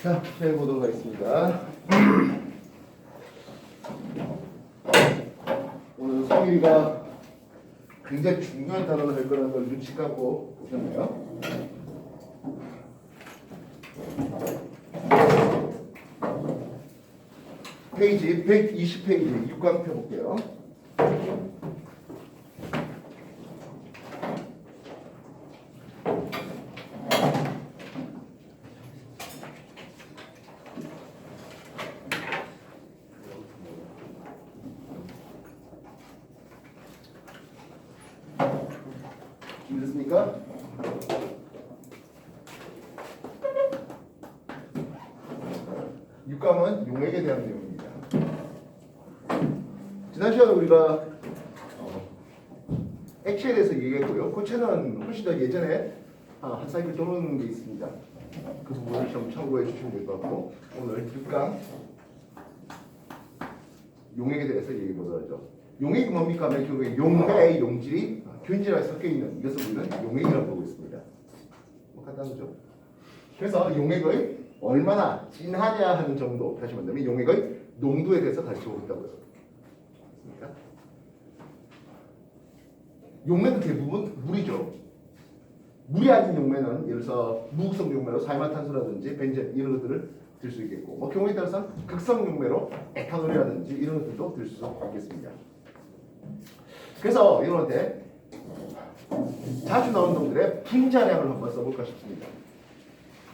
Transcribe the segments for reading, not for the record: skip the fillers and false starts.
자, 시작해보도록 하겠습니다. 오늘 성일이가 굉장히 중요한 단어를 할 거라는 걸 눈치 까고 보셨나요? 페이지 120페이지 6강 펴볼게요. 준비됐습니까? 육강은 용액에 대한 내용입니다. 지난 시간에 우리가 액체에 대해서 얘기했고요. 고체는 훨씬 더 예전에 한 사이클 도는 게 있습니다. 그 부분을 좀 참고해 주시면 될 것 같고, 오늘 6강 용액에 대해서 얘기해 보도록 하죠. 용액이 뭡니까 하면 결국에 용매의 용질이 균질하게 섞여 있는 이것을 우리는 용액이라고 보고 있습니다. 뭐 간단한 거죠. 그래서 용액의 얼마나 진하냐 하는 정도 다시 말하면 용액의 농도에 대해서 가르쳐 보겠다고요. 그렇습니까? 용매는 대부분 물이죠. 물이 아닌 용매는 예를 들어서 무극성 용매로 사이마탄소라든지 벤젠 이런 것들을 들 수 있겠고, 뭐 경우에 따라서 극성 용매로 에탄올이라든지 이런 것들도 들 수 있겠습니다. 그래서 이런데 자주 나오는 놈들의 분자량을 한번 써볼까 싶습니다.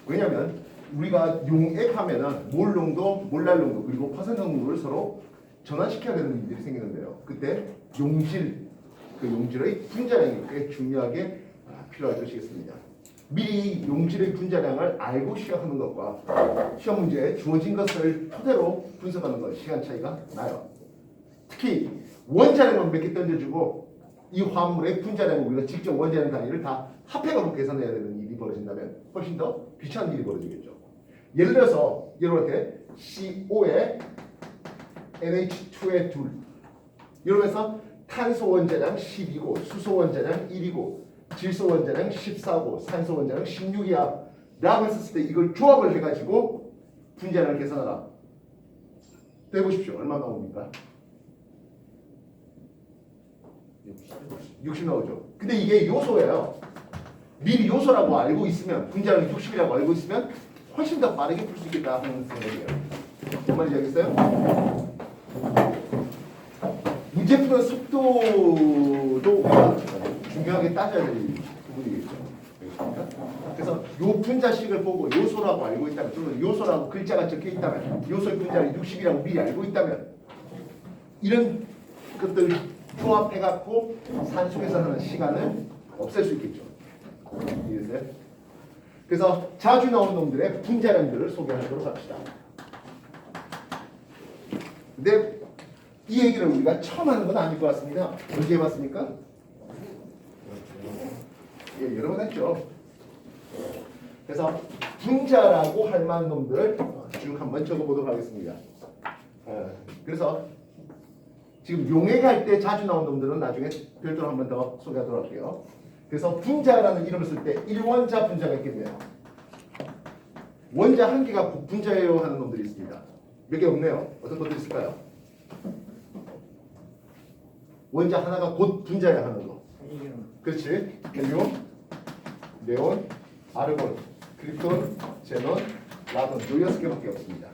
왜냐하면 우리가 용액하면은 몰 농도, 몰랄 농도 그리고 퍼센트 농도를 서로 전환시켜야 되는 일들이 생기는데요. 그때 용질, 그 용질의 분자량이 꽤 중요하게 필요할 것이겠습니다. 미리 용질의 분자량을 알고 시작하는 것과 시험 문제에 주어진 것을 토대로 분석하는 것 시간 차이가 나요. 특히 원자량만 몇 개 던져주고 이 화합물의 분자량을 우리가 직접 원자량 단위를 다 합해가지고 계산해야 되는 일이 벌어진다면 훨씬 더 귀찮은 일이 벌어지겠죠. 예를 들어서 여러분한테 CO에 NH2의 둘 이러면서 탄소 원자량 10이고 수소 원자량 1이고 질소 원자량 14고 산소 원자량 16이야 라고 했을 때 이걸 조합을 해가지고 분자량을 계산하라. 또 해보십시오. 얼마 나옵니까? 60 나오죠. 근데 이게 요소예요. 미리 요소라고 알고 있으면 분자량 60이라고 알고 있으면 훨씬 더 빠르게 풀 수 있겠다 하는 생각이에요. 뭔 말인지 알겠어요? 문제 푸는 속도도 중요하게 따져야 될 부분이겠죠. 그래서 요 분자식을 보고 요소라고 알고 있다면, 또는 요소라고 글자가 적혀 있다면, 요소의 분자를 60이라고 미리 알고 있다면, 이런 것들 조합해갖고 산속에서 하는 시간을 없앨 수 있겠죠. 이해되세요? 그래서 자주 나오는 놈들의 분자량들을 소개하도록 합시다. 근데 이 얘기를 우리가 처음 하는 건 아닐 것 같습니다. 언제 해봤습니까? 예, 여러 번 했죠. 그래서 분자라고 할 만한 놈들을 쭉 한번 적어보도록 하겠습니다. 그래서 지금 용액할 때 자주 나온 놈들은 나중에 별도로 한 번 더 소개하도록 할게요. 그래서 분자라는 이름을 쓸 때 1원자 분자가 있겠네요. 원자 한 개가 분자예요 하는 놈들이 있습니다. 몇 개 없네요. 어떤 것들이 있을까요? 원자 하나가 곧 분자야 하는 거. 그렇지. 헬륨, 네온, 아르곤, 크립톤, 제논, 라돈 요 6개밖에 없습니다.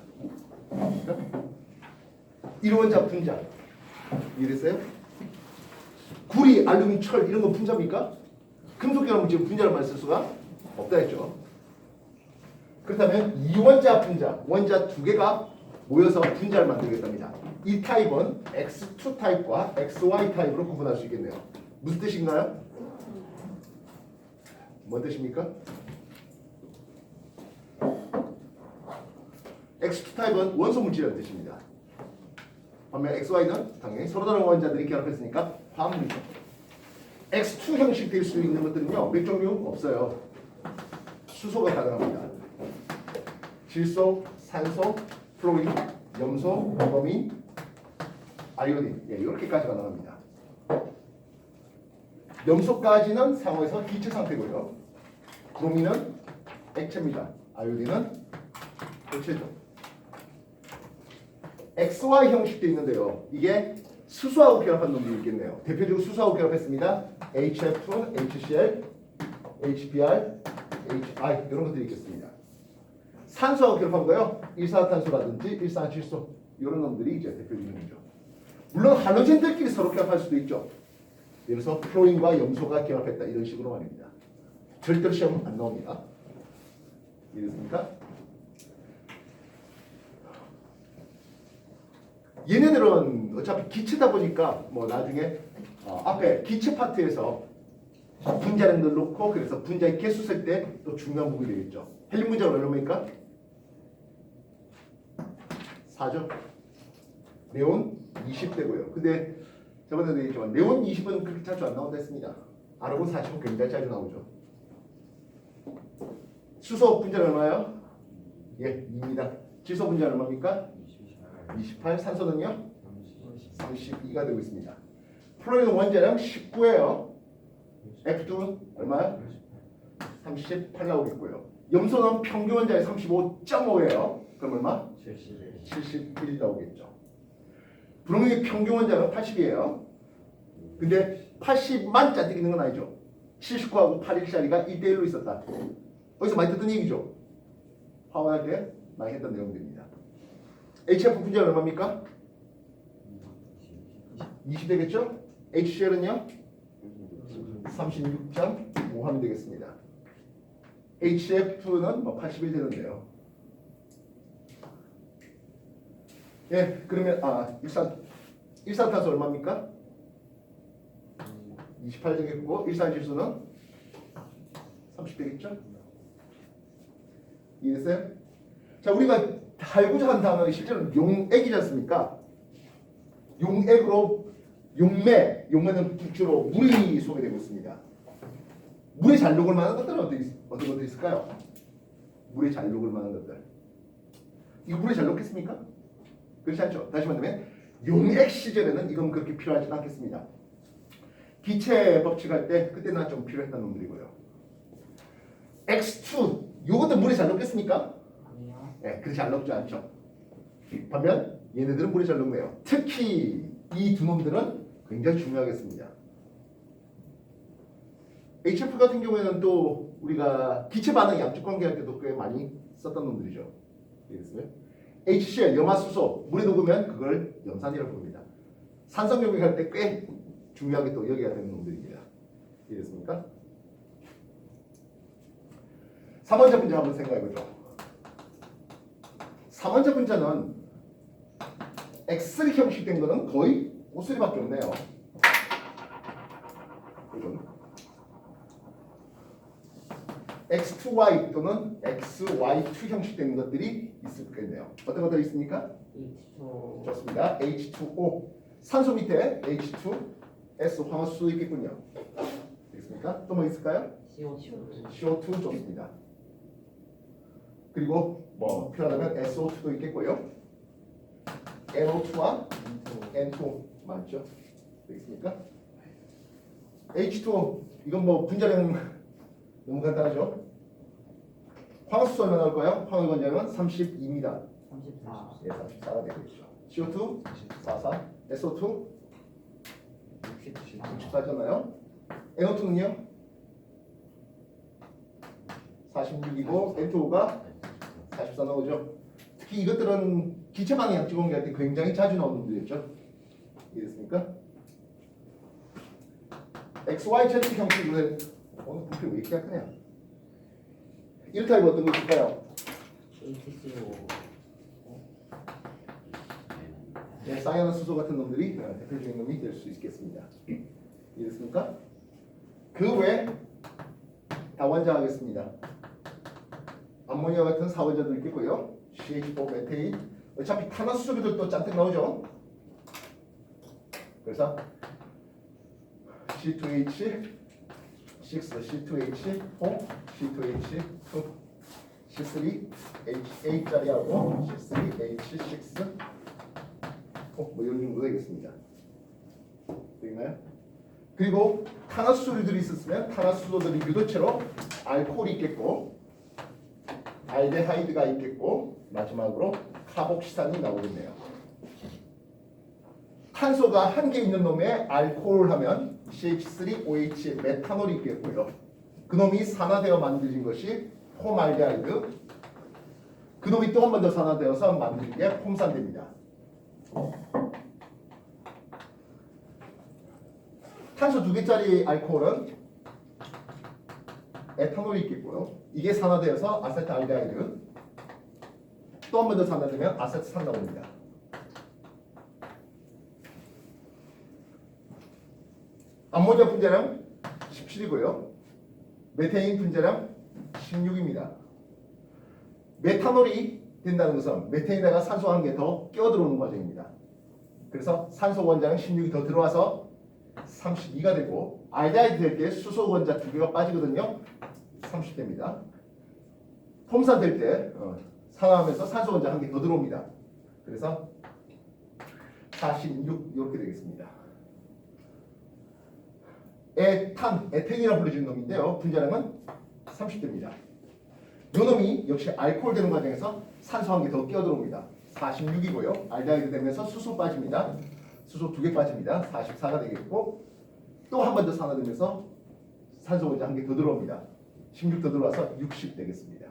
1원자 분자. 이해됐어요? 구리, 알루미늄, 철 이런 거 분자입니까? 금속계는 지금 분자를 쓸 수가 없다 했죠. 그렇다면 2원자 분자, 원자 2개가 모여서 분자를 만들겠답니다. 이 타입은 X2 타입과 XY 타입으로 구분할 수 있겠네요. 무슨 뜻인가요? 뭔 뜻입니까? X2 타입은 원소 물질이라는 뜻입니다. 반면 XY는 당연히 서로 다른 원자들이 결합했으니까 화합물이죠. X2 형식 될 수 있는 것들은요, 몇 종류 없어요. 수소가 가능합니다. 질소, 산소, 플로린, 염소, 브로민, 아이오딘, 예, 이렇게까지 가능합니다. 염소까지는 상호에서 기체 상태고요. 브로민은 액체입니다. 아이오딘은 고체죠. XY 형식도 있는데요. 이게 수소하고 결합한 놈들이 있겠네요. 대표적으로 수소하고 결합했습니다. HF, HCl, HBr, HI 이런 것들이 있겠습니다. 산소하고 결합한 거요. 일산화탄소라든지 일산화질소 이런 놈들이 이제 대표적인 놈이죠. 물론 할로젠들끼리 서로 결합할 수도 있죠. 예를 들어서 플로린과 염소가 결합했다 이런 식으로 말입니다. 절대로 시험 안 나옵니다. 이해됐습니까? 얘네들은 어차피 기체다 보니까 뭐 나중에 앞에 기체 파트에서 분자량들 놓고 그래서 분자의 개수 쓸 때 또 중요한 부분이 되겠죠. 헬륨 분자가 얼마입니까? 4죠. 네온 20대고요. 근데 저번에도 얘기했지만 네온 20은 그렇게 자주 안 나온다 했습니다. 아르곤 40은 굉장히 자주 나오죠. 수소 분자는 얼마예요? 예, 2입니다. 질소 분자는 얼마입니까? 28. 산소는요? 32가 되고 있습니다. 플로린 원자량 19예요. F2는 얼마요? 38 나오겠고요. 염소는 평균 원자량 35.5예요. 그럼 얼마? 71 나오겠죠. 브로민의 평균 원자는 80이에요. 근데 80만 짜리 있는 건 아니죠. 79하고 81짜리가 1대1로 있었다. 어디서 많이 듣던 얘기죠. 화원할 때 많이 했던 내용들입니다. HF 분자는 얼마입니까? 20 되겠죠? HCl은요? 36.5 하면 되겠습니다. HF는 뭐 81 되는데요. 예, 그러면 일산탄소 얼마입니까? 28 되겠고 일산질소는 30 되겠죠? 이해됐어요? 자, 우리가 달고자 한 단어는 실제로는 용액이지 않습니까? 용액으로 용매는 주로 물이 소개되고 있습니다. 물에 잘 녹을 만한 것들은 어떤 것들이 있을까요? 물에 잘 녹을 만한 것들. 이거 물에 잘 녹겠습니까? 그렇지 않죠? 다시 말하면 용액 시절에는 이건 그렇게 필요하지 않겠습니다. 기체 법칙할 때 그때는 좀 필요했던 놈들이고요. X2 이것도 물에 잘 녹겠습니까? 네, 그렇지 잘 녹지 않죠. 반면 얘네들은 물에 잘 녹네요. 특히 이 두 놈들은 굉장히 중요하겠습니다. HF 같은 경우에는 또 우리가 기체 반응 양적 관계할 때도 꽤 많이 썼던 놈들이죠. 이해됐어요? HCl 염화수소 물에 녹으면 그걸 염산이라고 부릅니다. 산성 용액할 때 꽤 중요하게 또 여겨야 되는 놈들입니다. 이해됐습니까? 3원자 분자 한번 생각해보죠. 3원자 분자는 X 형식된 거는 거의 O3밖에 없네요. 이건 X2Y 또는 XY2 형식된 것들이 있을 거겠네요. 어떤 것들이 있습니까? H2O. 좋습니다. H2O 산소 밑에 H2S 황화수소 있겠군요. 있습니까? 또 뭐 있을까요? CO2 좋습니다. 그리고 뭐 필요하다면 SO2도 있겠고요. NO2와 N2 맞죠? 되겠습니까? H2O 이건 뭐 분자량 너무 간단하죠? 황화수소 얼마 나올까요? 황화 원자량은 32입니다. 34. 예, 34가 되겠죠. CO2 44, SO2 64잖아요. NO2는요? 46이고 N2O가 44 나오죠. 특히 이것들은 기체 방향 양적 관계할 때 굉장히 자주 나오는 문제였죠. 이해됐습니까? XY 전체 형식으로 오늘 부피 왜 이렇게 약하냐? 이렇게 하면 어떤 거 있을까요? HCO. 네, 사이아나 수소 같은 놈들이 대표적인 놈이 될 수 있겠습니다. 이해됐습니까? 그 외에 다원자 하겠습니다. 암모니아 같은 사원자도 있겠고요. CH4 메테인 어차피 탄화수소들도 잔뜩 나오죠. 그래서 C2H 6, C2H4, C2H2, C3H8짜리하고 C3H6 뭐 이런 정도 되겠습니다. 되겠나요? 그리고 탄화수소들이 있었으면 탄화수소들이 유도체로 알코올이 있겠고 알데하이드가 있겠고 마지막으로 카복시산이 나오겠네요. 탄소가 한 개 있는 놈에 알코올 하면 CH3OH 메탄올이 있겠고요. 그놈이 산화되어 만들어진 것이 폼알데하이드. 그놈이 또 한 번 더 산화되어서 만든 게 폼산대입니다. 탄소 2개짜리 알코올은 에탄올이 있겠고요. 이게 산화되어서 아세트알데하이드. 또 한 번 더 산화되면 아세트산 나옵니다. 암모니아 분자량 17이고요. 메테인 분자량 16입니다. 메탄올이 된다는 것은 메테인에다가 산소 한 개 더 끼어들어오는 과정입니다. 그래서 산소 원자량 16이 더 들어와서 32가 되고 알데하이드 될 때 수소 원자 2개가 빠지거든요. 30대입니다. 폼산 될 때 산화하면서 산소 원자 한 개 더 들어옵니다. 그래서 46 이렇게 되겠습니다. 에탄이라 불려지는 놈인데요. 분자량은 30대입니다. 이 놈이 역시 알코올 되는 과정에서 산소 한 개 더 끼어 들어옵니다. 46이고요. 알데하이드 되면서 수소 빠집니다. 수소 2개 빠집니다. 44가 되겠고 또 한 번 더 산화되면서 산소 원자 한 개 더 들어옵니다. 16 더 들어와서 60 되겠습니다.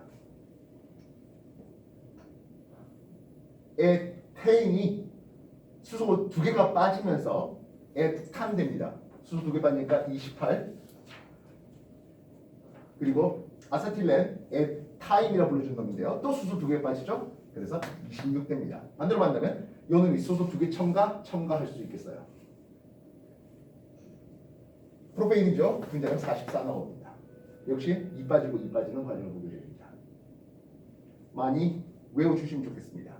에테인이 수소 2개가 빠지면서 에탄 됩니다. 수소 2개 빠지니까 28. 그리고 아세틸렌 에타임이라 불러준 놈인데요. 또 수소 2개 빠지죠. 그래서 26 됩니다. 반대로 만나면 요놈이 수소 2개 첨가할 수 있겠어요. 프로페인이죠. 분자량 44 나옵니다. 역시 이 빠지고 이 빠지는 과정을 보게 됩니다. 많이 외워주시면 좋겠습니다.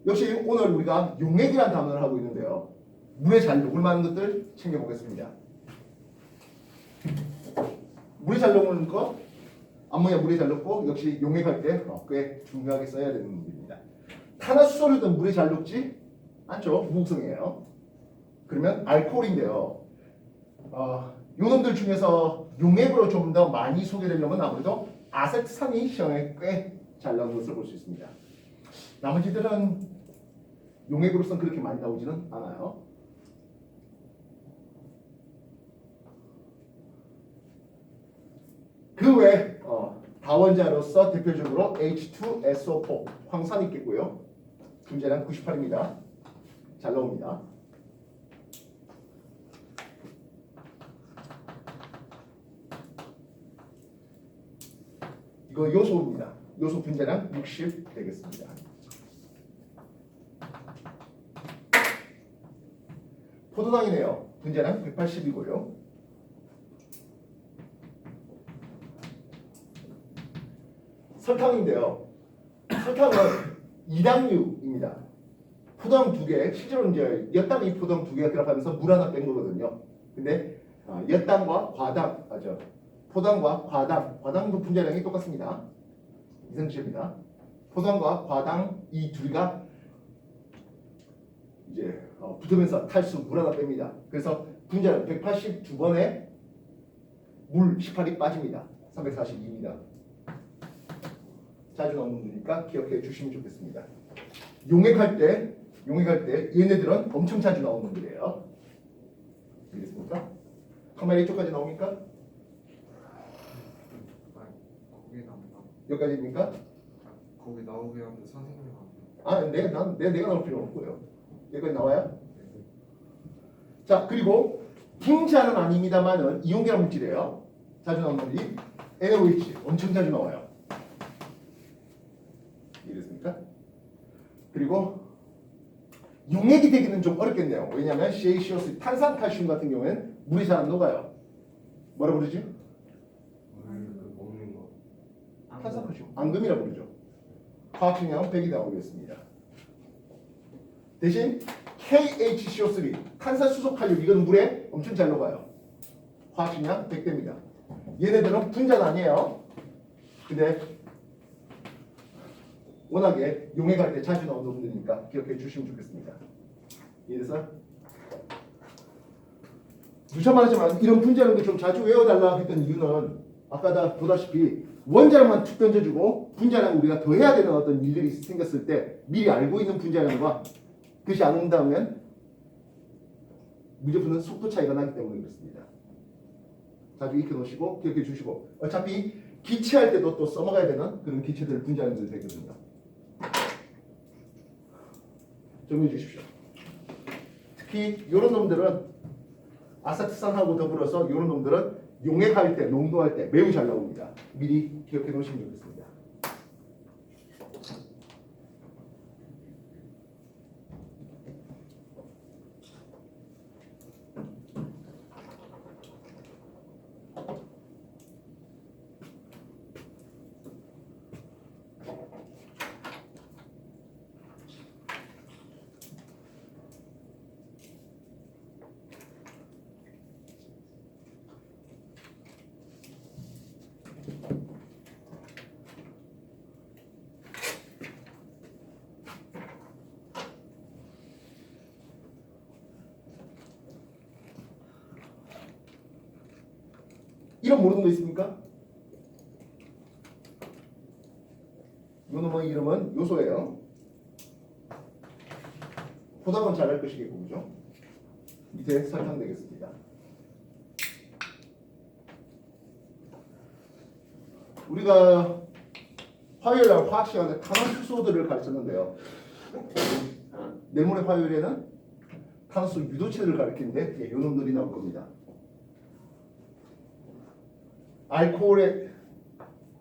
역시 오늘 우리가 용액이라는 단어를 하고 있는데요. 물에 잘 녹을 만한 것들 챙겨보겠습니다. 물에 잘 녹는 거, 암모니아 물에 잘 녹고 역시 용액할 때 꽤 중요하게 써야 되는 문제입니다. 탄화수소류도 물에 잘 녹지 않죠? 무극성이에요. 그러면 알코올인데요. 요놈들 중에서 용액으로 좀 더 많이 소개되려면 아무래도 아세트산이 시험에 꽤 잘 나오는 것을 볼 수 있습니다. 나머지들은 용액으로서는 그렇게 많이 나오지는 않아요. 그 외 다원자로서 대표적으로 H2SO4 황산이 있겠고요. 분자량 98입니다. 잘 나옵니다. 이거 요소입니다. 요소 분자량 60 되겠습니다. 포도당이네요. 분자량 180이고요. 설탕인데요. 설탕은 이당류입니다. 포도당 2개, 실제로 이제 엿당이 포도당 2개가 결합하면서 물 하나 뺀 거거든요. 근데 엿당과 과당, 포도당과 과당도 분자량이 똑같습니다. 이성질입니다. 포도당과 과당 이 둘이가 이제 붙으면서 탈수 물 하나 뺍니다. 그래서 분자량 182번에 물 18이 빠집니다. 342입니다. 자주 나오는 거니까 기억해 주시면 좋겠습니다. 용액할 때 얘네들은 엄청 자주 나오는 놈들이에요. 알겠습니까? 카메라 이쪽까지 나옵니까? 거기 나온다. 여기까지입니까? 거기 나오게 하는데 선생님이 나온다. 내가 나올 필요 없고요. 여기까지 나와요? 자, 그리고 분자는 아닙니다만은 이온계란 물질이에요. 자주 나오는 놈이 NaOH 엄청 자주 나와요. 이해됐습니까? 그리고 용액이 되기는 좀 어렵겠네요. 왜냐하면 CaCO3 탄산칼슘 같은 경우에는 물이 잘 안 녹아요. 뭐라 부르지? 그 먹는 거. 탄산칼슘 앙금이라 부르죠. 화학식량 100이 나오겠습니다. 대신 KHCO3 탄산수소칼륨 이건 물에 엄청 잘 녹아요. 화학식량 100대입니다. 얘네들은 분자는 아니에요. 근데 워낙에 용액할 때 자주 나오는 놈들이니까 기억해 주시면 좋겠습니다. 이래서 누차 말하지만 이런 분자량도 좀 자주 외워달라 했던 이유는 아까 다 보다시피 원자량만 툭 던져주고 분자량 우리가 더 해야 되는 어떤 일들이 생겼을 때 미리 알고 있는 분자량과 그것이 안 온다면 문제푸는 속도 차이가 나기 때문에 그렇습니다. 자주 익혀 놓으시고 기억해 주시고 어차피 기체할 때도 또 써먹어야 되는 그런 기체들 분자량들 되거든요. 정리해 주십시오. 특히 이런 놈들은 아세트산하고 더불어서 이런 놈들은 용액할 때, 농도할 때 매우 잘 나옵니다. 미리 기억해 놓으시면 좋겠습니다. 이런 모르는 거 있습니까? 이 놈의 이름은 요소예요. 포장은 잘할 것이겠고, 그죠? 밑에 설탕 되겠습니다. 우리가 화요일날 화학 시간에 탄화수소들을 가르쳤는데요. 내모의 화요일에는 탄소 유도체를 가르치는데 이 놈들이 나올 겁니다. 알코올의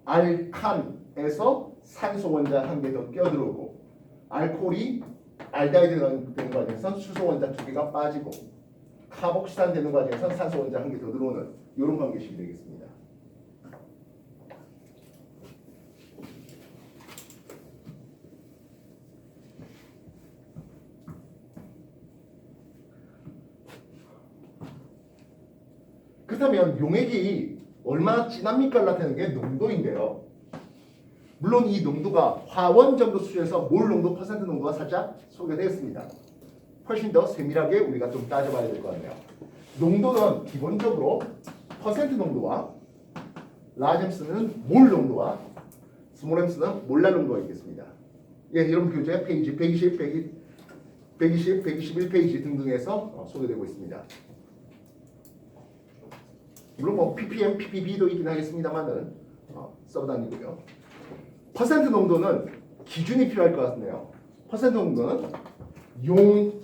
알칸에서 산소 원자 한 개 더 껴들어오고 알코올이 알데하이드 되는 과정에서 수소 원자 두 개가 빠지고 카복시산 되는 과정에서 산소 원자 한 개 더 들어오는 이런 관계식이 되겠습니다. 그렇다면 용액이 얼마나 진합니까? 나타내는 게 농도인데요. 물론 이 농도가 화원정도 수준에서 몰 농도 퍼센트 농도가 살짝 소개되었습니다. 훨씬 더 세밀하게 우리가 좀 따져봐야 될 것 같네요. 농도는 기본적으로 퍼센트 농도와 라지엠스는 몰 농도와 스몰엠스는 몰랄 농도가 있겠습니다. 예, 여러분 교재 페이지 120, 121페이지 등등에서 소개되고 있습니다. 물론 뭐 ppm, ppb도 있긴 하겠습니다만은 써다니고요. 퍼센트 농도는 기준이 필요할 것 같네요. 퍼센트 농도는 용액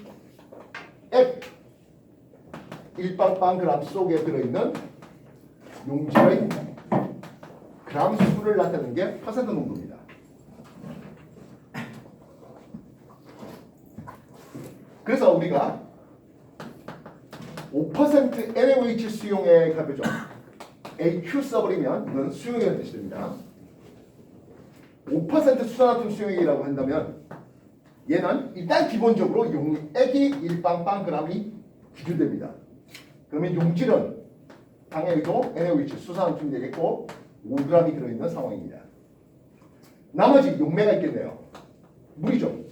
1빵빵 그램 속에 들어있는 용질의 그램 수를 나타내는 게 퍼센트 농도입니다. 그래서 우리가 5% NaOH 수용액 합효죠. AQ 써버리면 이건 수용액이라는 뜻이 됩니다. 5% 수산화툼 수용액이라고 한다면 얘는 일단 기본적으로 용액이 1빵빵 그램이 기준됩니다. 그러면 용질은 당연히도 NaOH 수산화툼이 되겠고 5g이 들어있는 상황입니다. 나머지 용매가 있겠네요. 물이죠.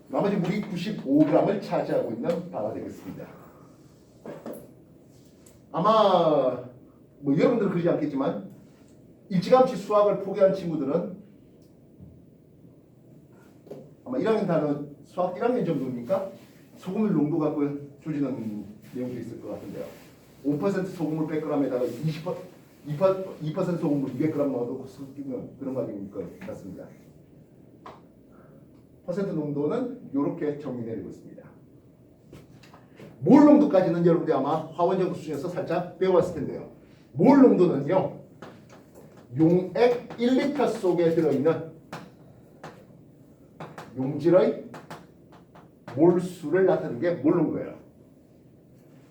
나머지 물이 95g을 차지하고 있는 바가 되겠습니다. 아마 뭐 여러분들은 그러지 않겠지만 일찌감치 수학을 포기한 친구들은 아마 1학년 단원 수학 1학년 정도입니까? 소금을 농도 갖고 조지는 내용도 있을 것 같은데요. 5% 소금을 100g에다가 2% 소금을 200g 넣어도 섞이는 그런 과정일 것 같습니다. 퍼센트 농도는 이렇게 정리되고 있습니다. 몰 농도까지는 여러분들이 아마 화원정도 수준에서 살짝 배워왔을 텐데요. 몰 농도는요. 용액 1리터 속에 들어있는 용질의 몰수를 나타내는 게 몰 농도예요.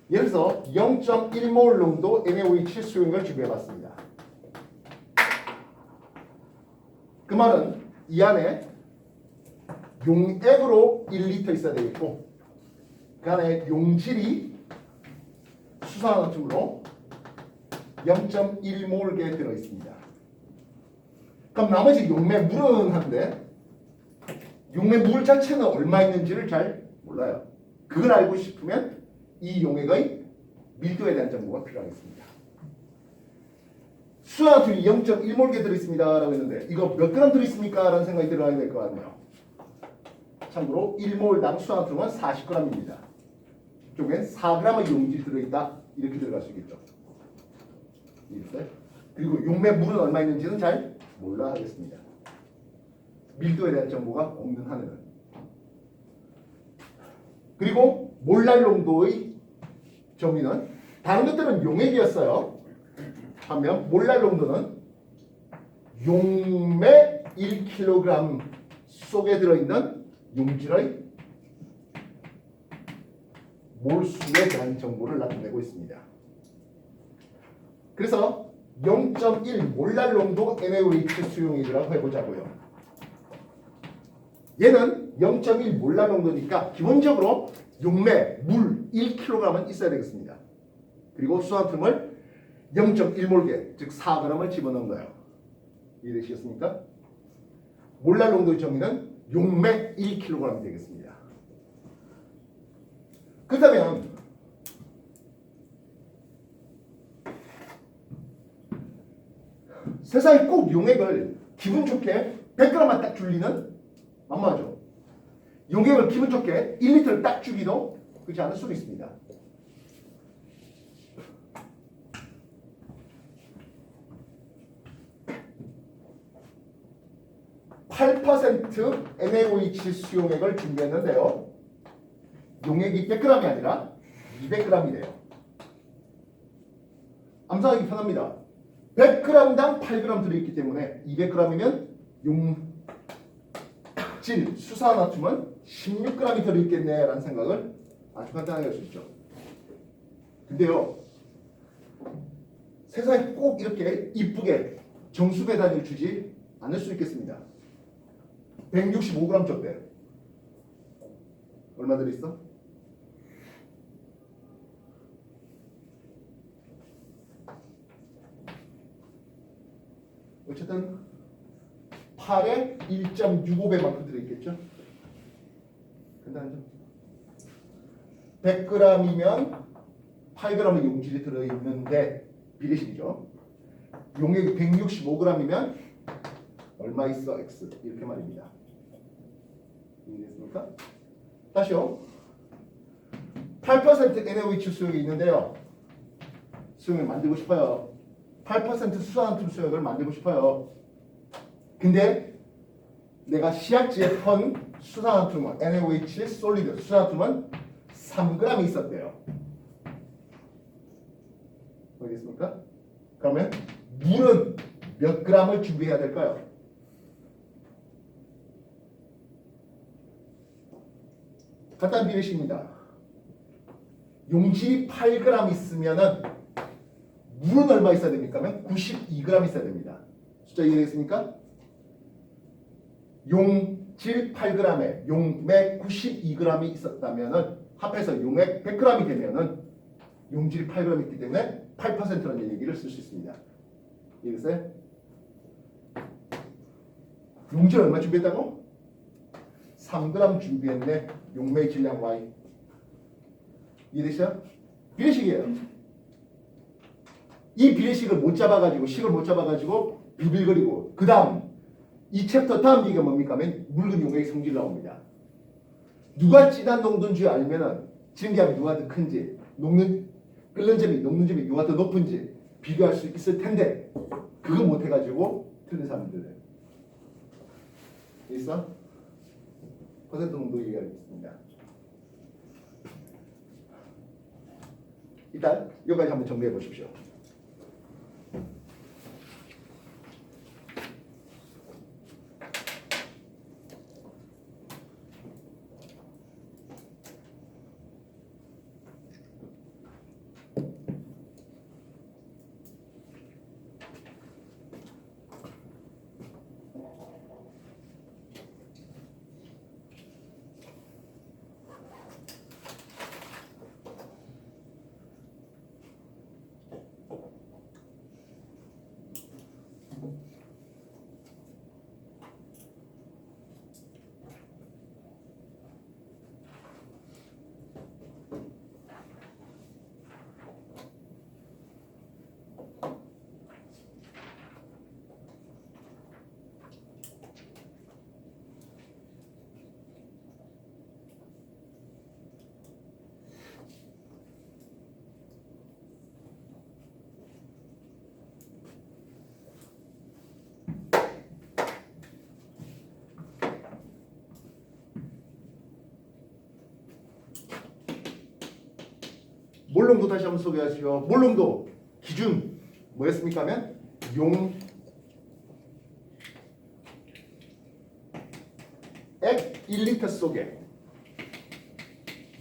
예를 들어서 0.1몰 농도 NaOH 수용을 준비해봤습니다. 그 말은 이 안에 용액으로 1리터 있어야 되겠고 그 안에 용질이 수산화툼으로 0.1몰에 들어있습니다. 그럼 나머지 용매물은 한데 용매물 자체는 얼마 있는지를 잘 몰라요. 그걸 알고 싶으면 이 용액의 밀도에 대한 정보가 필요하겠습니다. 수산화툼이 0.1몰게 들어있습니다 라고 했는데 이거 몇 그램 들어있습니까? 라는 생각이 들어야 될 거 아니에요. 참고로 1몰당 수산화툼은 40g입니다. 이쪽엔 4g의 용질이 들어있다 이렇게 들어갈 수 있겠죠. 이해됐어요? 그리고 용매 물은 얼마 있는지는 잘 몰라 하겠습니다. 밀도에 대한 정보가 없는 한에는. 그리고 몰랄 농도의 정의는 다른 것들은 용액이었어요. 반면 몰랄 농도는 용매 1kg 속에 들어있는 용질의 몰수에 대한 정보를 나타내고 있습니다. 그래서 0.1 몰랄 농도 NaOH 수용액이라고 해보자고요. 얘는 0.1 몰랄 농도니까 기본적으로 용매, 물 1kg은 있어야 되겠습니다. 그리고 수산화툼을 0.1몰게, 즉 4g을 집어넣은 거예요. 이해되시겠습니까? 몰랄 농도의 정의는 용매 1kg이 되겠습니다. 그렇다면 세상에 꼭 용액을 기분 좋게 100g만 딱 줄리는 만만하죠. 용액을 기분 좋게 1리터를 딱 주기도 그렇지 않을 수도 있습니다. (8% NaOH 수용액을 준비했는데요. 용액이 100g이 아니라 200g이래요. 암산하기 편합니다. 100g당 8g 들어있기 때문에 200g이면 용질 수산화툼은 16g이 들어있겠네 라는 생각을 아주 간단하게 할 수 있죠. 근데요, 세상에 꼭 이렇게 이쁘게 정수배 단위를 주지 않을 수 있겠습니다. 165g 줬대. 얼마 들어있어? 어쨌든 8에 1.65배만큼 들어있겠죠? 간단하죠? 100g이면 8g의 용질이 들어있는데 비례식이죠. 용액이 165g이면 얼마 있어? X 이렇게 말입니다. 이해됐습니까? 다시요. 8% NaOH 수용이 있는데요. 수용을 만들고 싶어요. 8% 수산화툼 수용을 만들고 싶어요. 근데 내가 시약지에 펀 수산화툼은 NaOH 솔리드 수산화툼은 3g이 있었대요. 알겠습니까? 그러면 물은 몇 g을 준비해야 될까요? 간단한 비례식입니다. 용질이 8g 있으면은 물은 얼마 있어야 됩니까? 92g 있어야 됩니다. 숫자 이해되겠습니까? 용질 8g에 용맥 92g이 있었다면은 합해서 용액 100g이 되면은 용질이 8g 있기 때문에 8%라는 얘기를 쓸 수 있습니다. 이해됐어요? 용질 얼마 준비했다고? 3g 준비했네. 용매의 질량 Y. 이해되시죠? 비례식이에요. 이 비례식을 못 잡아가지고 식을 못 잡아가지고 비빌거리고 그 다음 이 챕터 다음 얘기가 뭡니까 하면 묽은 용액의 성질 나옵니다. 누가 진한 농도인 줄 알면은 증기압이 누가 더 큰지 끓는 점이 녹는 점이 누가 더 높은지 비교할 수 있을 텐데 그거 못 해가지고 틀린 사람들은 있어? 퍼센트 농도 얘기하겠습니다. 일단 여기까지 한번 정리해 보십시오. 몰롱도 다시 한번 소개하시죠. 몰롱도 기준 뭐였습니까 하면 용액 1리터 속에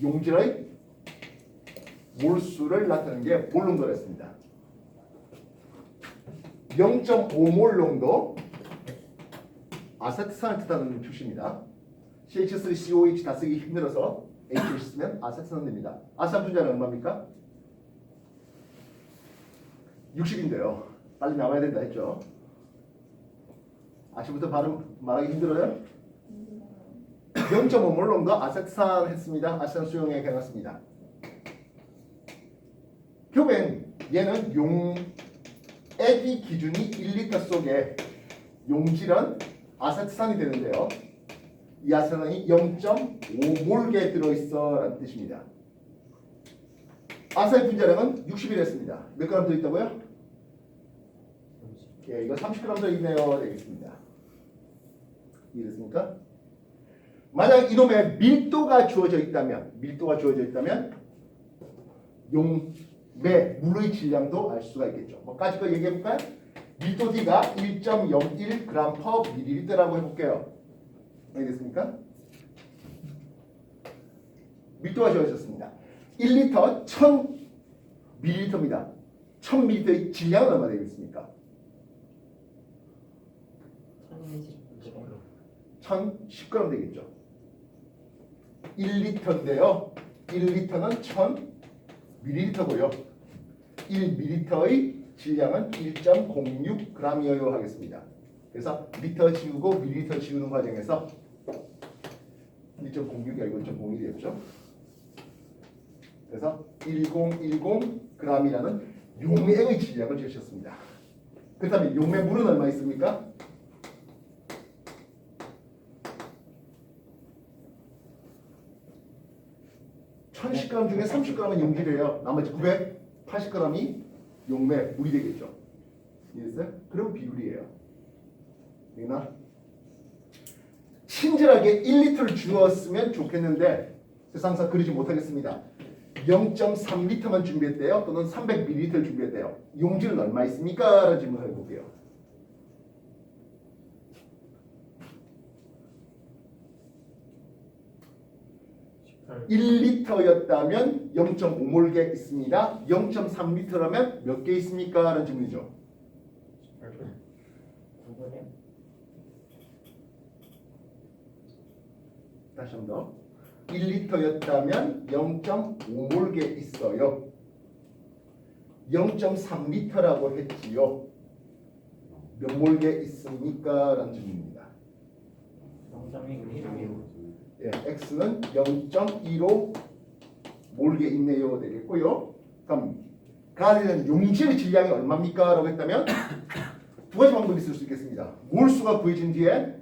용질의 몰수를 나타내는 게 몰롱도였습니다. 0.5몰 농도 아세트산을 뜻하는 표시입니다. CH3COH 다 쓰기 힘들어서 H를 쓰면 아세트산 됩니다. 아세트산 분자는 얼마입니까? 60인데요. 빨리 나와야 된다 했죠. 아침부터 발음 말하기 힘들어요? 0.5몰 농도 아세트산 했습니다. 아세트산 수용에 해놨습니다. 결국엔 얘는 용액이 기준이 1리터 속에 용질은 아세트산이 되는데요. 이 아세트산이 0.5몰게 들어있어 라는 뜻입니다. 아세트 분자량은 60이랬습니다. 몇 그램 들어있다고요? 예, 이거 30g 들어있네요. 되겠습니다. 이해됐습니까? 만약 이놈의 밀도가 주어져 있다면 용매 물의 질량도 알 수가 있겠죠. 뭐까지 거 얘기해 볼까요? 밀도 D가 1.01g/ml라고 해볼게요. 알겠습니까? 밀도가 주어졌습니다. 1리터 1000ml입니다. 1000ml의 질량은 얼마 되겠습니까? 1010g 되겠죠. 1리터인데요. 1리터는 1000ml고요. 1ml의 질량은 1.06g이어야 하겠습니다. 그래서 리터 지우고 밀리터 지우는 과정에서 1.06이 아니고 1.01이었죠. 그래서 1010g이라는 용액의 질량을 주셨습니다. 그렇다면 용매 물은 얼마 있습니까? (1010g) 중에 30g은 용질이에요. 나머지 980g이 용매 물이 되겠죠. 이해했어요? 그럼 비율이에요. 되나? 친절하게 1리터를 주었으면 좋겠는데 세상사 그러지 못하겠습니다. 0.3리터만 준비했대요. 또는 300ml를 준비했대요. 용질은 얼마 있습니까? 라는 질문을 해볼게요. 네. 1리터였다면 0.5몰게 있습니다. 0.3리터라면 몇 개 있습니까? 라는 질문이죠. 9g. 다시 한 번 더. 1리터였다면 0.5몰게 있어요. 0.3리터라고 했지요. 몇 몰게 있습니까? 라는 질문입니다. 0.1. 예, X는 0.15 몰게 있네요. 되겠고요. 그럼 가는 용질의 질량이 얼마입니까? 라고 했다면 두 가지 방법이 있을 수 있겠습니다. 몰수가 구해진 뒤에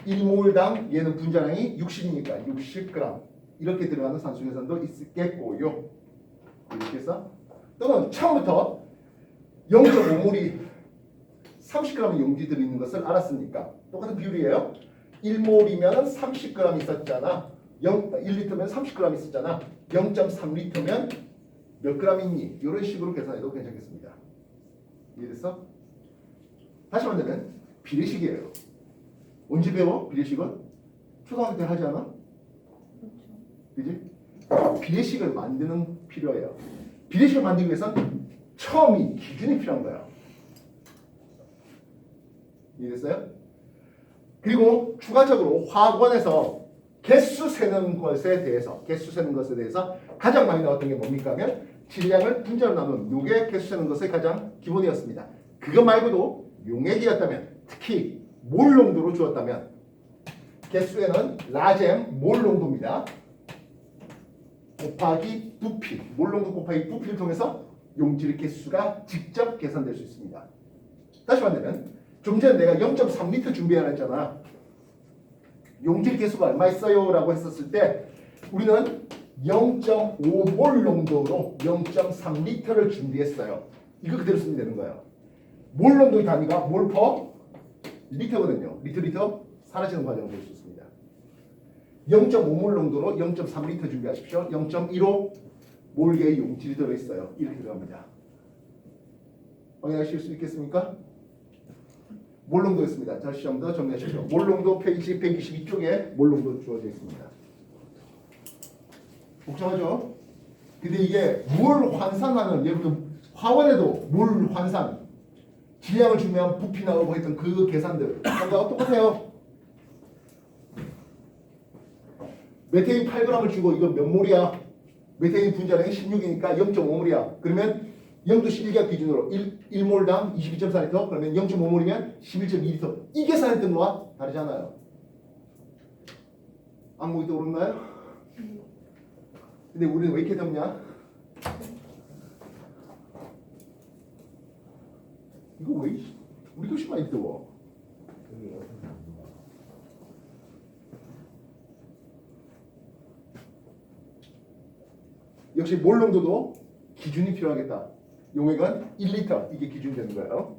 1몰당 얘는 분자량이 60이니까 60g 이렇게 들어가는 산수 계산도 있겠고요. 이렇게 해서 또는 처음부터 0.5몰이 30g의 용지 들어있는 것을 알았으니까 똑같은 비율이에요. 1몰이면 30g 있었잖아. 1리터면 30g 있었잖아. 0.3리터면 몇 g 있니? 이런 식으로 계산해도 괜찮겠습니다. 이해됐어? 다시 만들면 비례식이에요. 언제 배워? 비례식은? 초등학교 때 하지 않아? 그지? 비례식을 만드는 필요해요. 비례식을 만들기 위해서는 처음이 기준이 필요한 거야. 이해됐어요? 그리고 추가적으로 화학원에서 개수 세는 것에 대해서 가장 많이 나왔던 게 뭡니까 하면 질량을 분자로 나눈 요게 개수 세는 것의 가장 기본이었습니다. 그거 말고도 용액이었다면 특히 몰 농도로 주었다면 개수에는 라잼 몰 농도입니다. 곱하기 부피 몰 농도 곱하기 부피를 통해서 용질의 개수가 직접 계산될 수 있습니다. 다시 말하면 좀 전에 내가 0.3리터 준비하라 했잖아. 용질 개수가 얼마 있어요? 라고 했었을 때 우리는 0.5몰 농도로 0.3리터를 준비했어요. 이거 그대로 쓰면 되는 거예요. 몰 농도의 단위가 몰 퍼 리터거든요. 리터 사라지는 과정을 볼 수 있습니다. 0.5몰 농도로 0.3리터 준비하십시오. 0.15 몰개의 용질이 들어있어요. 이렇게 들어갑니다. 확인하실 수 있겠습니까? 몰롱도 있습니다. 다시 한번 더 정리하십시오. 몰롱도 페이지 122쪽에 몰롱도 주어져 있습니다. 복잡하죠? 근데 이게 물 환산하는 예를 들어 화원에도 물 환산 질량을 주면 부피 나오고 했던 그 계산들 뭔가 똑같아요. 메테인 8g을 주고 이거 몇 몰이야? 메테인 분자량이 16이니까 0.5몰이야. 그러면 0도 11가 기준으로 1몰당 22.4L 그러면 0.5몰이면 11.2L 이 계산했던 거와 다르잖아요. 악목이 떠오르나요? 근데 우리는 왜 이렇게 덥냐? 이거 왜 우리 교실만 이렇게 더워? 역시 몰롱도도 기준이 필요하겠다. 용액은 1리터 이게 기준이 되는 거예요.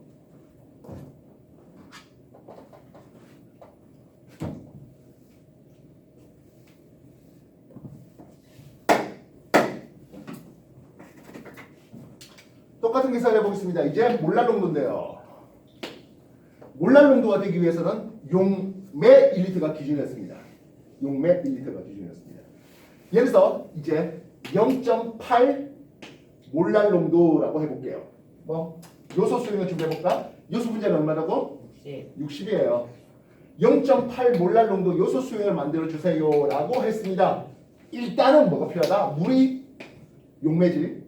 똑같은 계산을 해보겠습니다. 이제 몰랄 농도인데요. 몰랄 농도가 되기 위해서는 용매 1리터가 기준이었습니다. 용매 1리터가 기준이었습니다. 예를 들어서 이제 0.8 몰랄 농도라고 해볼게요. 뭐 요소 수용을 준비해볼까? 요소 분자는 얼마라고? 60이에요. 0.8 몰랄 농도 요소 수용을 만들어 주세요 라고 했습니다. 일단은 뭐가 필요하다? 물이 용매질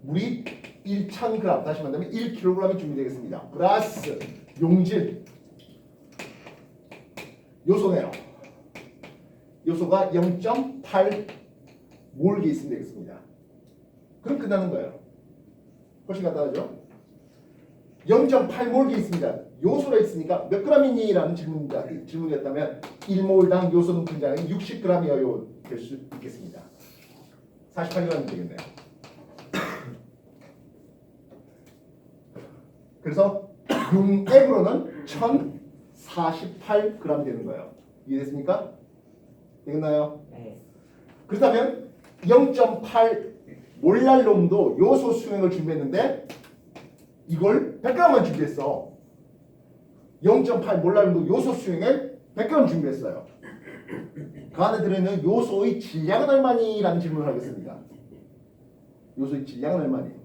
물이 1000g 다시 말하면 1kg이 준비되겠습니다. 플러스 용질 요소네요. 요소가 0.8 몰기 있으면 되겠습니다. 그럼 끝나는 거예요. 훨씬 간단하죠? 0.8 몰기 있습니다. 요소가 있으니까 몇 g이니? 라는 질문이었다면 1몰당 요소 분자량이 60g이어야 될 수 있겠습니다. 48g이 되겠네요. 그래서 용액으로는 1048g 되는 거예요. 이해됐습니까? 되겠나요? 네. 그렇다면 0.8 몰랄 농도 요소 수용을 준비했는데 이걸 100g만 준비했어. 0.8 몰랄 농도 요소 수용을 100g 준비했어요. 그 안에 들어있는 요소의 질량은 얼마니? 라는 질문을 하겠습니다. 요소의 질량은 얼마니?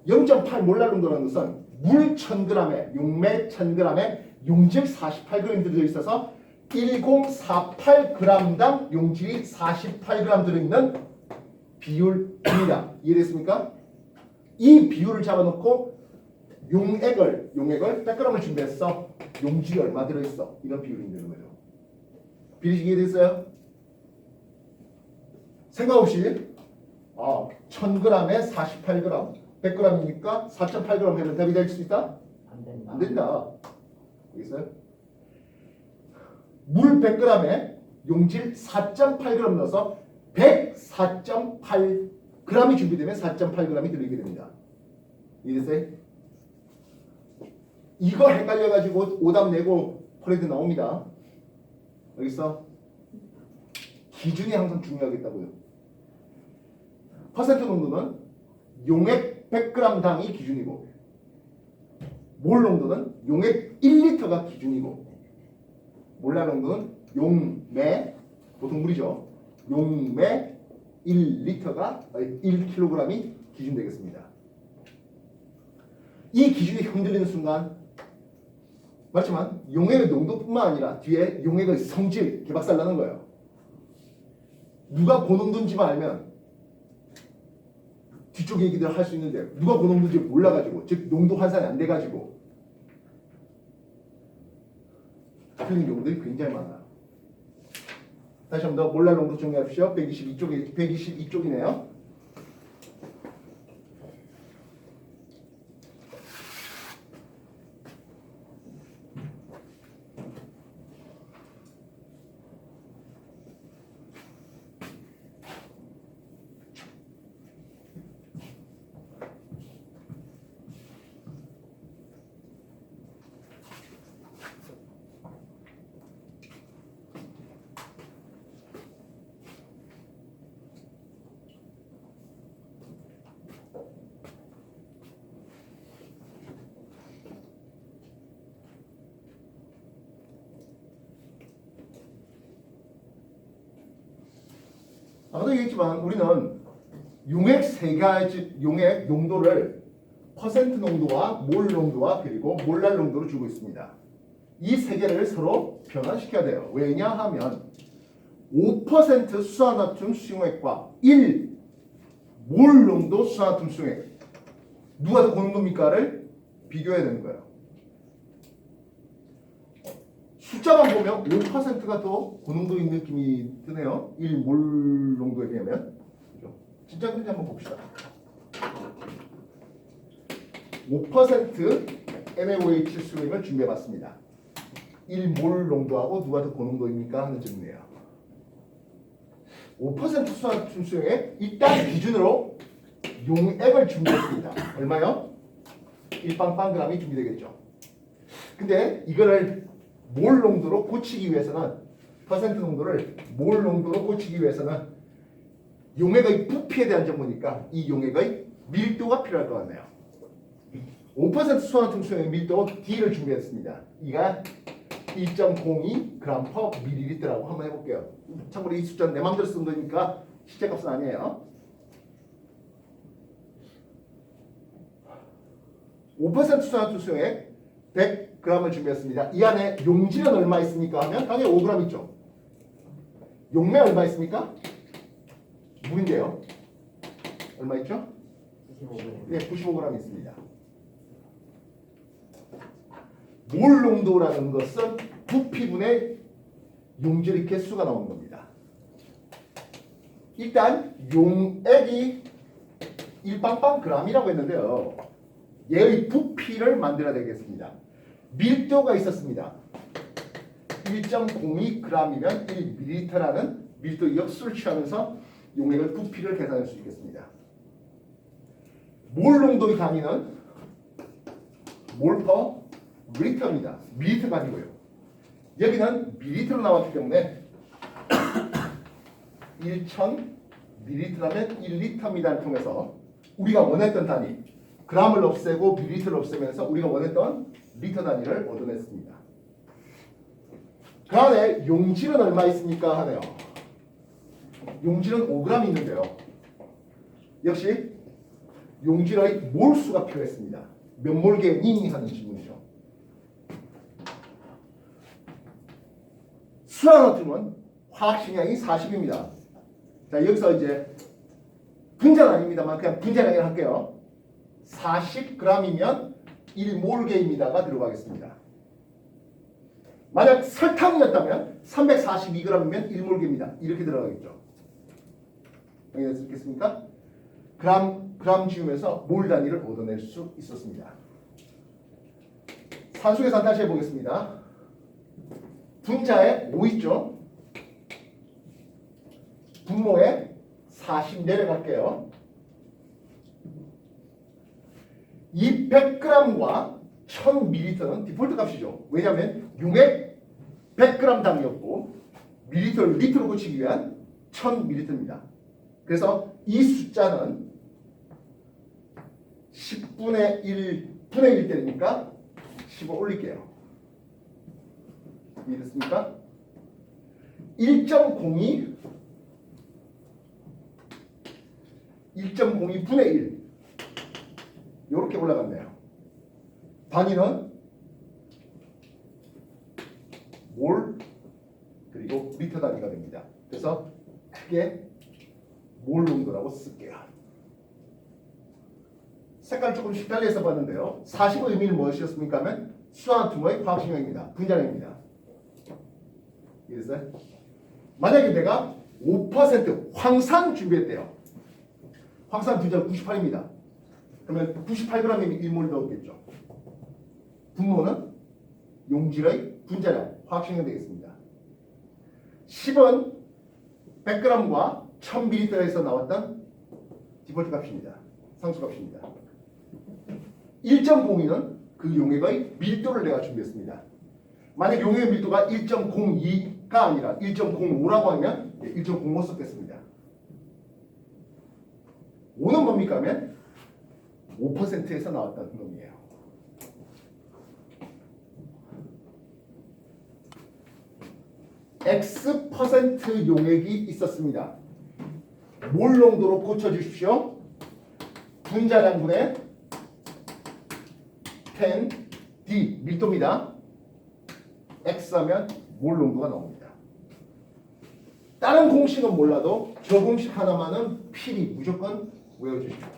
0.8 몰랄 농도라는 것은 물 1000g에 용매 1000g에 용질 48g 들어있어서 1048g당 용질이 48g 들어있는 비율입니다. 이해됐습니까? 이 비율을 잡아놓고 용액을 100g을 준비했어. 용질이 얼마 들어있어? 이런 비율이 되는 거죠. 비례식 이해됐어요? 생각 없이 1000g에 48g 100g이니까 4.8g 하면 답이 될 수 있다? 안 된다. 안 된다. 알겠어요? 물 100g에 용질 4.8g 넣어서 104.8g이 준비되면 4.8g이 들어있게 됩니다. 이해됐어요? 이거 헷갈려가지고 오답 내고 퍼레이드 나옵니다. 알겠어? 기준이 항상 중요하겠다고요. 퍼센트 농도는 용액 100g당이 기준이고 몰 농도는 용액 1리터가 기준이고 몰랄 농도는 용매 보통 물이죠. 용매 1리터가 1kg이 기준 되겠습니다. 이 기준이 흔들리는 순간 맞지만 용액의 농도뿐만 아니라 뒤에 용액의 성질 개박살 나는 거예요. 누가 고농도인지만 알면 뒤쪽 얘기들 할 수 있는데 누가 고농도인지 몰라가지고 즉 농도 환산이 안 돼가지고 틀린 경우들이 굉장히 많아요. 다시 한 번 더 몰랄 농도 정리합시오. 122쪽이네요. 아까도 얘기했지만 우리는 용액 세 가지 용액 농도를 퍼센트 농도와 몰 농도와 그리고 몰랄 농도로 주고 있습니다. 이 세 개를 서로 변환시켜야 돼요. 왜냐하면 5% 수산화툼 수용액과 1 몰 농도 수산화툼 수용액 누가 더 고농도입니까를 비교해야 되는 거예요. 숫자만 보면 5%가 더 고농도인 느낌이 드네요. 1 몰 농도에 비하면. 그죠? 진짜 그런지 한번 봅시다. 5% NaOH 수용액을 준비해봤습니다. 1 몰 농도하고 누가 더 고농도입니까? 하는 질문이에요. 5% 수산화툼 수용액 일단 기준으로 용액을 준비했습니다. 얼마요? 1빵빵g이 준비되겠죠. 근데 이거를 몰 농도로 고치기 위해서는 퍼센트 농도를 몰 농도로 고치기 위해서는 용액의 부피에 대한 정보니까 이 용액의 밀도가 필요할 것 같네요. 5% 수산화툼 수용액 밀도 D를 준비했습니다. 이가 1.02g/ml라고 한번 해볼게요. 참고로 이 숫자는 내 마음대로 쓴 거니까 실제 값은 아니에요. 5% 수산화툼 수용액 100g을 준비했습니다. 이 안에 용질은 얼마 있습니까? 하면 당연히 5g 있죠. 용매 얼마 있습니까? 물인데요. 얼마 있죠? 95g. 네, 95g 있습니다. 몰 농도라는 것은 부피분의 용질의 개수가 나오는 겁니다. 일단 용액이 1빵빵g이라고 했는데요. 얘의 부피를 만들어야 되겠습니다. 밀도가 있었습니다. 1.02g이면 1ml라는 밀도 역수를 취하면서 용액의 부피를 계산할 수 있겠습니다. 몰 농도의 단위는 몰퍼 리터입니다. 밀리터가 아니고요. 여기는 밀리터로 나왔기 때문에 1000ml라면 1리터입니다를 통해서 우리가 원했던 단위 g을 없애고 밀리터를 없애면서 우리가 원했던 리터 단위를 얻어냈습니다. 그 안에 용질은 얼마 있습니까? 하네요. 용질은 5g 있는데요. 역시 용질의 몰수가 필요했습니다. 몇 몰겠니? 하는 질문이죠. 수산화툼은 화학식량이 40입니다. 자, 여기서 이제 분자는 아닙니다만 그냥 분자량을 할게요. 40g이면 1몰개입니다가 들어가겠습니다. 만약 설탕이었다면 342g이면 1몰개입니다. 이렇게 들어가겠죠. 이해됐겠습니까? 그램 지우면서 몰 단위를 얻어낼 수 있었습니다. 산수 계산 다시 해보겠습니다. 분자에 5 있죠. 분모에 40 내려갈게요. 이 100g과 1000ml는 디폴트 값이죠. 왜냐하면 용액 100g 당이었고 밀리터를 리터로 고치기 위한 1000ml입니다. 그래서 이 숫자는 10분의 1분의 1 때리니까 10을 올릴게요. 이해됐습니까? 1.02 분의 1 이렇게 올라갔네요. 단위는 몰 그리고 리터 단위가 됩니다. 그래서 크게 몰 농도라고 쓸게요. 색깔 조금씩 달리해서 봤는데요. 40의 의미는 무엇이었습니까? 하면 수산화툼의 화학식량입니다. 분자량입니다. 이해됐어요? 만약에 내가 5% 황산 준비했대요. 황산 분자 98입니다. 그러면 98g이면 1몰 넣었겠죠. 분모는 용질의 분자량, 화학식량 되겠습니다. 10은 100g과 1000ml에서 나왔던 디폴트 값입니다. 상수 값입니다. 1.02는 그 용액의 밀도를 내가 준비했습니다. 만약 용액의 밀도가 1.02가 아니라 1.05라고 하면 1.05 썼겠습니다. 5는 뭡니까 하면 5%에서 나왔던 놈이에요. X% 용액이 있었습니다. 몰 농도로 고쳐주십시오. 분자량분의 10D 밀도입니다. X 하면 몰 농도가 나옵니다. 다른 공식은 몰라도 저 공식 하나만은 필히 무조건 외워주십시오.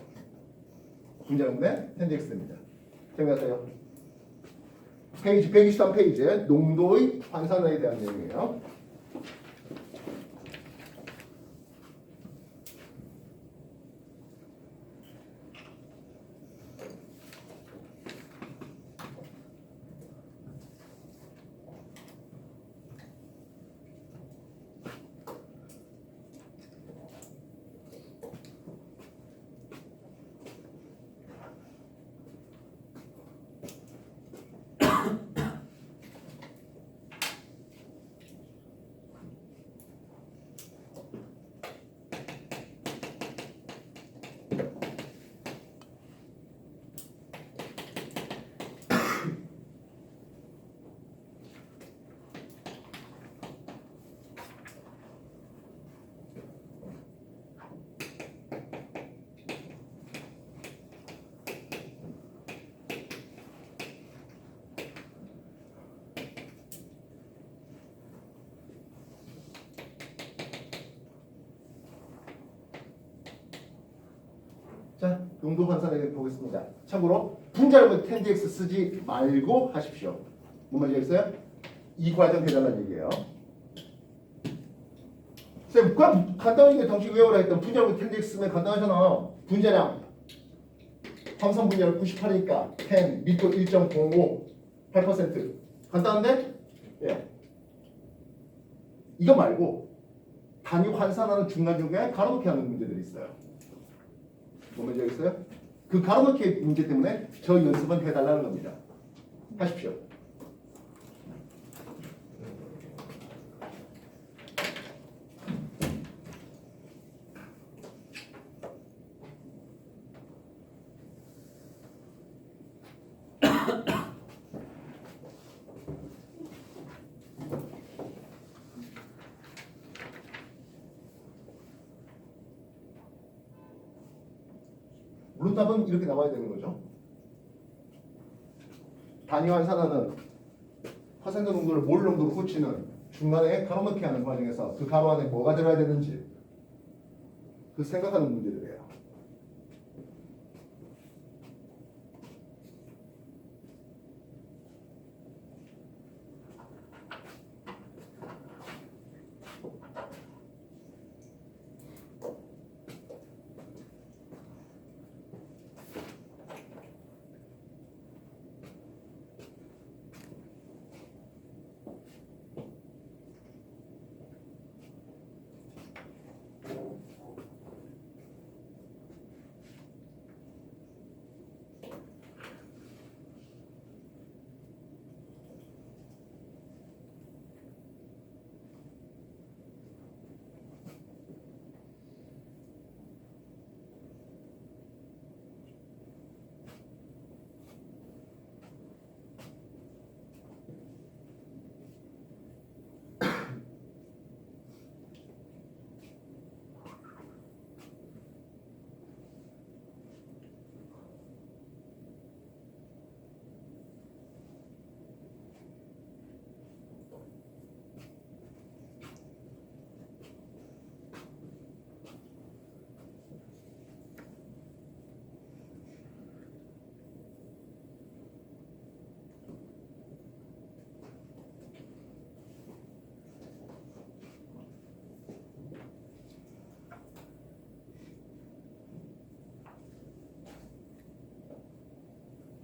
분자량분의 10dx입니다. 생각하세요. 페이지 123페이지에 농도의 환산에 대한 내용이에요. 자, 농도 환산해 보겠습니다. 참고로 분자량분 10dx 쓰지 말고 하십시오. 뭔 말인지 알겠어요? 이 과정 해달라는 얘기예요. 쌤, 그럼 간단하게 당시 외우라 했던 분자량분 10dx 쓰면 간단하잖아. 분자량 황산 분자량 98이니까 10 밀도 1.05 8% 간단한데? 예. 이거 말고 단위 환산하는 중간중간에 가로놓기 하는 문제들이 있어요. 뭔지 알겠어요? 그 가로놓기 문제 때문에 저 연습은 해달라는 겁니다. 하십시오. 물론 답은 이렇게 나와야 되는 거죠. 단위 환산하는 화산재 농도를 몰 농도로 고치는 중간에 가로넣기 하는 과정에서 그 가로 안에 뭐가 들어야 되는지 그 생각하는 문제들이에요.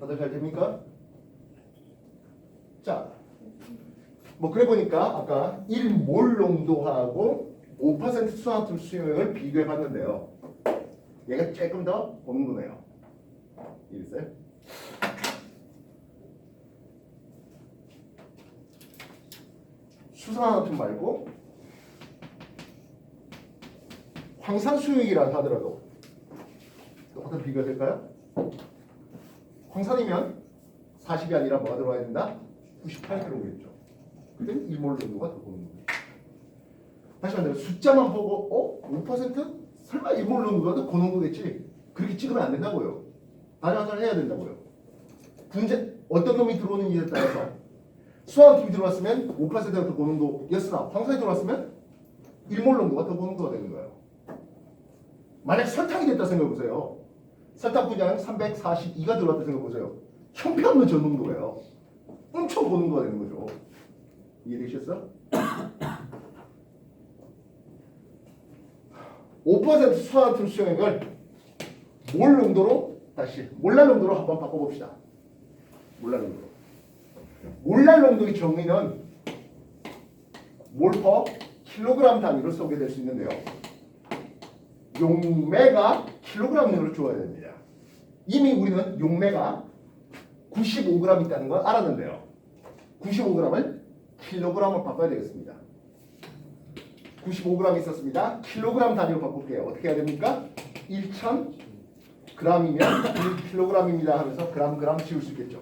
다들 잘 됩니까? 자, 뭐 그래 보니까 아까 1몰 농도하고 5% 수산화탄 수용액을 비교해 봤는데요. 얘가 조금 더 없는 거네요. 이랬어요? 수산화탄 말고 황산 수용액이라 하더라도 똑같은 비교가 될까요? 황산이면 40이 아니라 뭐가 들어와야 된다? 98kg겠죠. 그때 1몰 농도가 더 보는 거예요. 다시 말해서 숫자만 보고 5%? 설마 일몰 농도가 그 농도겠지? 그렇게 찍으면 안 된다고요. 반환을 해야 된다고요. 분자 어떤 놈이 들어오는지에 따라서 수화팀이 들어왔으면 5%가 더 고농도였으나 황산이 들어왔으면 일몰 농도가 더 고농도가 되는 거예요. 만약 설탕이 됐다 생각해보세요. 설탕 분자량 342가 들어왔다 생각해보세요. 형편없는 저농도예요. 엄청 고농도가 되는 거죠. 이해되셨어? 5% 수화한틈 수용액을 몰 농도로 다시 몰랄 농도로 한번 바꿔봅시다. 몰랄 농도로. 몰랄 농도의 정의는 몰퍼 킬로그램 단위로 소개될 수 있는데요. 용매가 킬로그램으로 주어야 됩니다. 이미 우리는 용매가 95g 있다는 걸 알았는데요. 95g을 킬로그램으로 바꿔야 되겠습니다. 95g 있었습니다. 킬로그램 단위로 바꿀게요. 어떻게 해야 됩니까? 1000g이면 1kg입니다 하면서 그램 지울 수 있겠죠.